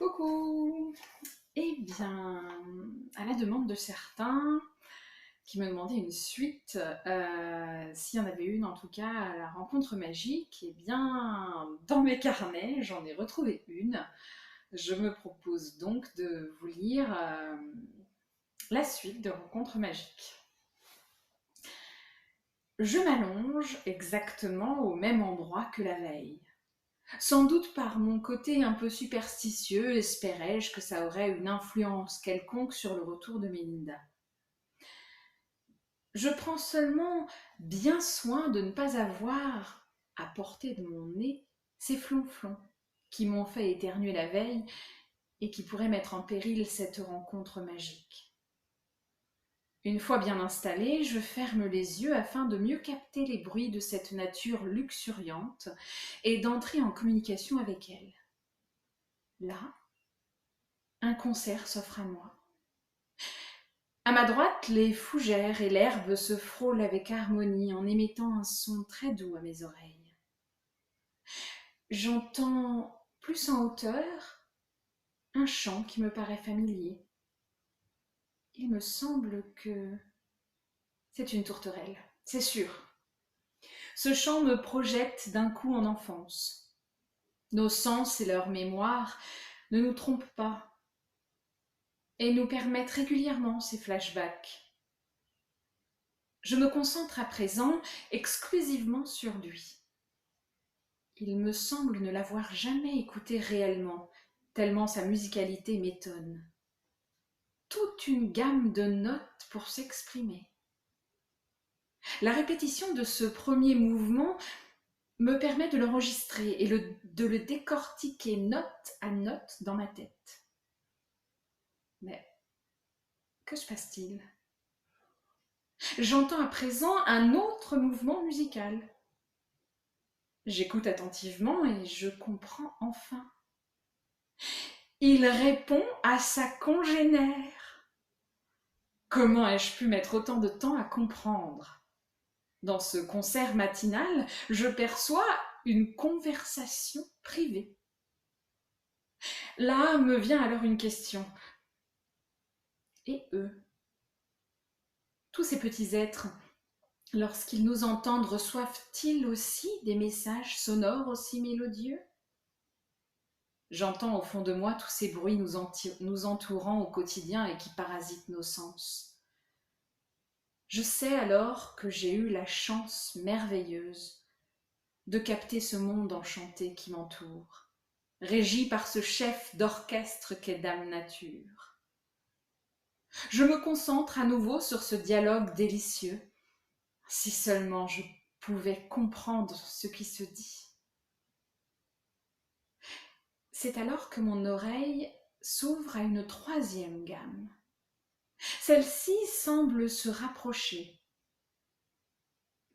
Coucou! Eh bien, à la demande de certains qui me demandaient une suite, s'il y en avait une en tout cas à la rencontre magique, eh bien, dans mes carnets, j'en ai retrouvé une. Je me propose donc de vous lire la suite de Rencontre magique. Je m'allonge exactement au même endroit que la veille. Sans doute par mon côté un peu superstitieux, espérais-je que ça aurait une influence quelconque sur le retour de Mélinda. Je prends seulement bien soin de ne pas avoir, à portée de mon nez, ces flonflons qui m'ont fait éternuer la veille et qui pourraient mettre en péril cette rencontre magique. Une fois bien installée, je ferme les yeux afin de mieux capter les bruits de cette nature luxuriante et d'entrer en communication avec elle. Là, un concert s'offre à moi. À ma droite, les fougères et l'herbe se frôlent avec harmonie en émettant un son très doux à mes oreilles. J'entends plus en hauteur un chant qui me paraît familier. Il me semble que c'est une tourterelle, c'est sûr. Ce chant me projette d'un coup en enfance. Nos sens et leur mémoire ne nous trompent pas et nous permettent régulièrement ces flashbacks. Je me concentre à présent exclusivement sur lui. Il me semble ne l'avoir jamais écouté réellement, tellement sa musicalité m'étonne. Toute une gamme de notes pour s'exprimer. La répétition de ce premier mouvement me permet de l'enregistrer et de le décortiquer note à note dans ma tête. Mais que se passe-t-il? J'entends à présent un autre mouvement musical. J'écoute attentivement et je comprends enfin. Il répond à sa congénère. Comment ai-je pu mettre autant de temps à comprendre? Dans ce concert matinal, je perçois une conversation privée. Là me vient alors une question. Et eux? Tous ces petits êtres, lorsqu'ils nous entendent, reçoivent-ils aussi des messages sonores aussi mélodieux? J'entends au fond de moi tous ces bruits nous entourant au quotidien et qui parasitent nos sens. Je sais alors que j'ai eu la chance merveilleuse de capter ce monde enchanté qui m'entoure, régi par ce chef d'orchestre qu'est Dame Nature. Je me concentre à nouveau sur ce dialogue délicieux. Si seulement je pouvais comprendre ce qui se dit. C'est alors que mon oreille s'ouvre à une troisième gamme. Celle-ci semble se rapprocher.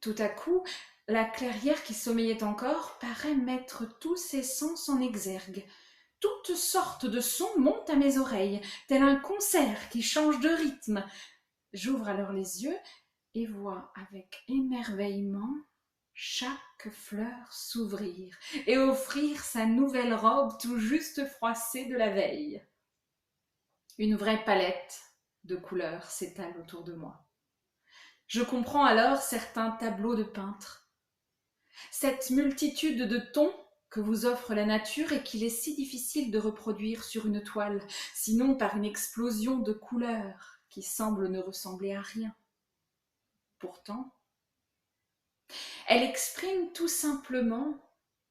Tout à coup, la clairière qui sommeillait encore paraît mettre tous ses sens en exergue. Toutes sortes de sons montent à mes oreilles, tel un concert qui change de rythme. J'ouvre alors les yeux et vois avec émerveillement chaque fleur s'ouvrir et offrir sa nouvelle robe tout juste froissée de la veille. Une vraie palette de couleurs s'étale autour de moi. Je comprends alors certains tableaux de peintres. Cette multitude de tons que vous offre la nature et qu'il est si difficile de reproduire sur une toile, sinon par une explosion de couleurs qui semble ne ressembler à rien. Pourtant, elle exprime tout simplement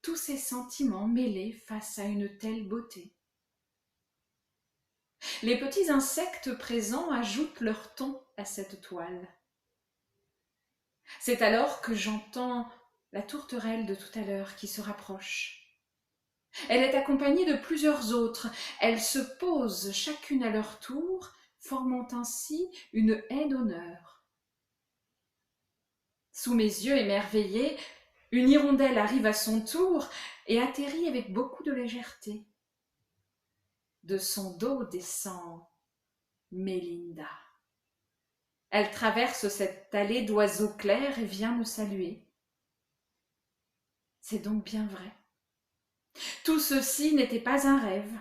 tous ses sentiments mêlés face à une telle beauté. Les petits insectes présents ajoutent leur ton à cette toile. C'est alors que j'entends la tourterelle de tout à l'heure qui se rapproche. Elle est accompagnée de plusieurs autres. Elles se posent chacune à leur tour, formant ainsi une haie d'honneur. Sous mes yeux émerveillés, une hirondelle arrive à son tour et atterrit avec beaucoup de légèreté. De son dos descend Mélinda. Elle traverse cette allée d'oiseaux clairs et vient me saluer. C'est donc bien vrai. Tout ceci n'était pas un rêve.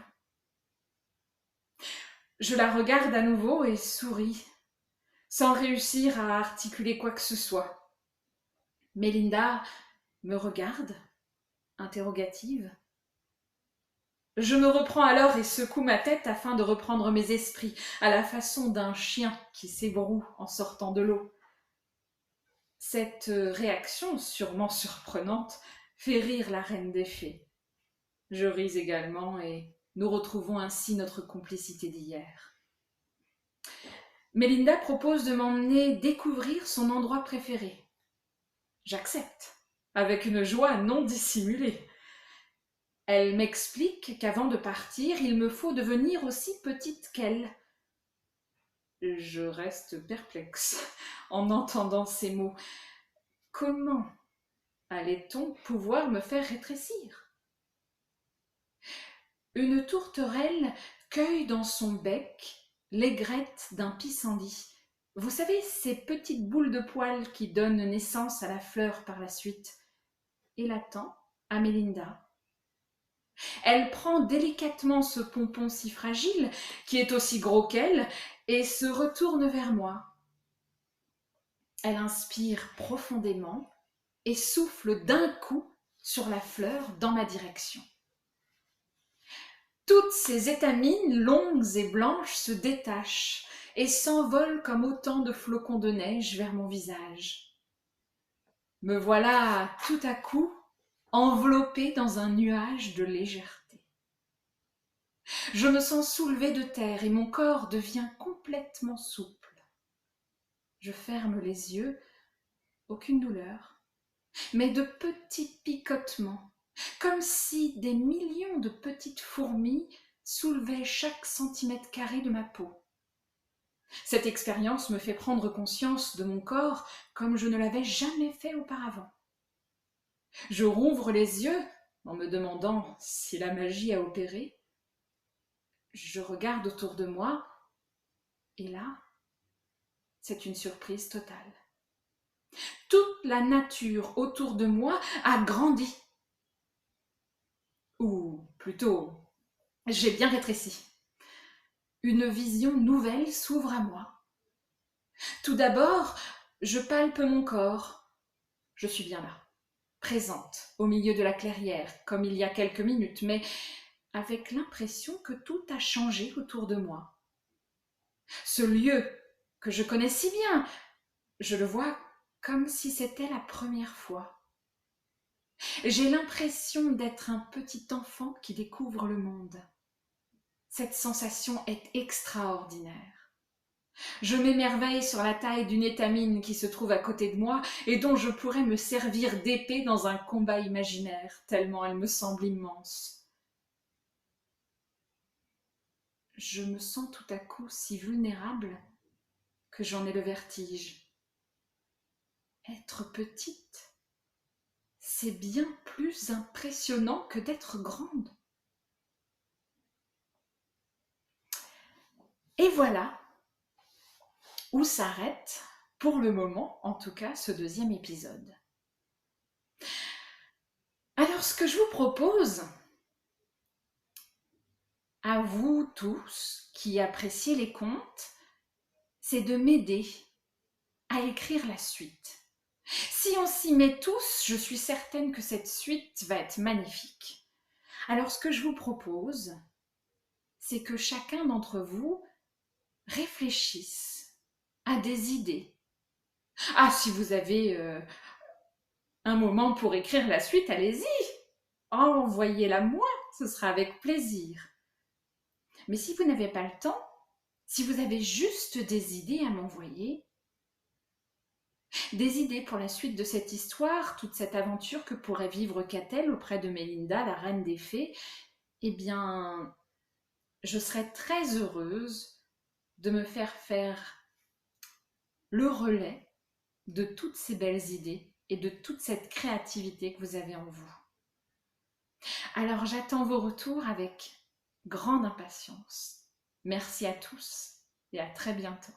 Je la regarde à nouveau et souris, sans réussir à articuler quoi que ce soit. Mélinda me regarde, interrogative. Je me reprends alors et secoue ma tête afin de reprendre mes esprits, à la façon d'un chien qui s'ébroue en sortant de l'eau. Cette réaction, sûrement surprenante, fait rire la reine des fées. Je ris également et nous retrouvons ainsi notre complicité d'hier. Mélinda propose de m'emmener découvrir son endroit préféré. J'accepte, avec une joie non dissimulée. Elle m'explique qu'avant de partir, il me faut devenir aussi petite qu'elle. Je reste perplexe en entendant ces mots. Comment allait-on pouvoir me faire rétrécir? Une tourterelle cueille dans son bec l'aigrette d'un pissenlit. Vous savez, ces petites boules de poils qui donnent naissance à la fleur par la suite. Et la tend à Mélinda. Elle prend délicatement ce pompon si fragile, qui est aussi gros qu'elle, et se retourne vers moi. Elle inspire profondément et souffle d'un coup sur la fleur dans ma direction. Toutes ces étamines longues et blanches se détachent et s'envolent comme autant de flocons de neige vers mon visage. Me voilà tout à coup enveloppée dans un nuage de légèreté. Je me sens soulevée de terre et mon corps devient complètement souple. Je ferme les yeux, aucune douleur, mais de petits picotements, comme si des millions de petites fourmis soulevaient chaque centimètre carré de ma peau. Cette expérience me fait prendre conscience de mon corps comme je ne l'avais jamais fait auparavant. Je rouvre les yeux en me demandant si la magie a opéré. Je regarde autour de moi et là, c'est une surprise totale. Toute la nature autour de moi a grandi. Ou plutôt, j'ai bien rétréci. Une vision nouvelle s'ouvre à moi. Tout d'abord, je palpe mon corps. Je suis bien là, présente, au milieu de la clairière, comme il y a quelques minutes, mais avec l'impression que tout a changé autour de moi. Ce lieu que je connais si bien, je le vois comme si c'était la première fois. J'ai l'impression d'être un petit enfant qui découvre le monde. Cette sensation est extraordinaire. Je m'émerveille sur la taille d'une étamine qui se trouve à côté de moi et dont je pourrais me servir d'épée dans un combat imaginaire, tellement elle me semble immense. Je me sens tout à coup si vulnérable que j'en ai le vertige. Être petite, c'est bien plus impressionnant que d'être grande. Et voilà où s'arrête, pour le moment en tout cas, ce deuxième épisode. Alors ce que je vous propose, à vous tous qui appréciez les contes, c'est de m'aider à écrire la suite. Si on s'y met tous, je suis certaine que cette suite va être magnifique. Alors ce que je vous propose, c'est que chacun d'entre vous réfléchisse à des idées. Ah, si vous avez un moment pour écrire la suite, allez-y, envoyez-la moi, ce sera avec plaisir. Mais si vous n'avez pas le temps, si vous avez juste des idées à m'envoyer, des idées pour la suite de cette histoire, toute cette aventure que pourrait vivre Catel auprès de Mélinda, la reine des fées, eh bien, je serais très heureuse de me faire le relais de toutes ces belles idées et de toute cette créativité que vous avez en vous. Alors j'attends vos retours avec grande impatience. Merci à tous et à très bientôt.